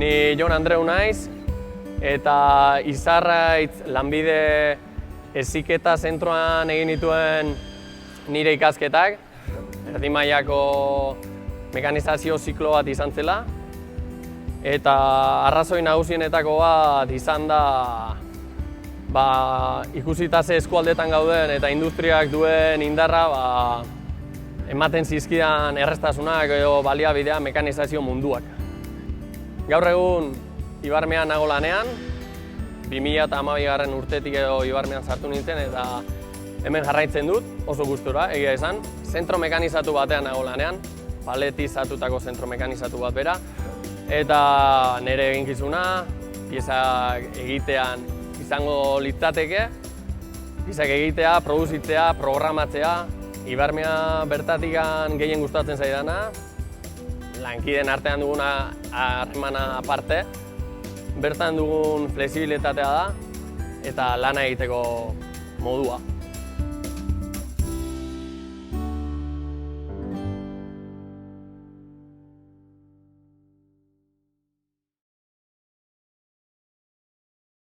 Ni Jon Andreu naiz, eta Izarraitz lanbide heziketa zentroan egin dituen nire ikasketak. Erdi mailako mekanizazio ziklo bat izan zela. Eta arrazoi nagusienetako bat izan da ikusita ze eskualdetan gauden eta industriak duen indarra ematen zizkidan erraztasunak edo baliabidea mekanizazio munduak. Gaur egun Ibarmean nago lanean, 2012 urtetik edo Ibarmean sartu nintzen eta hemen jarraitzen dut, oso gustura, egia esan. Zentro mekanizatu batean nago lanean, paletizatutako zentro mekanizatu bat bera. Eta nire eginkizuna, piezak egitean izango litzateke, piezak egitea, produzitzea, programatzea, Ibarmea bertatikan gehien gustatzen zaidana, lankideen artean duguna harremana aparte, bertan dugun flexibilitatea da eta lana egiteko modua.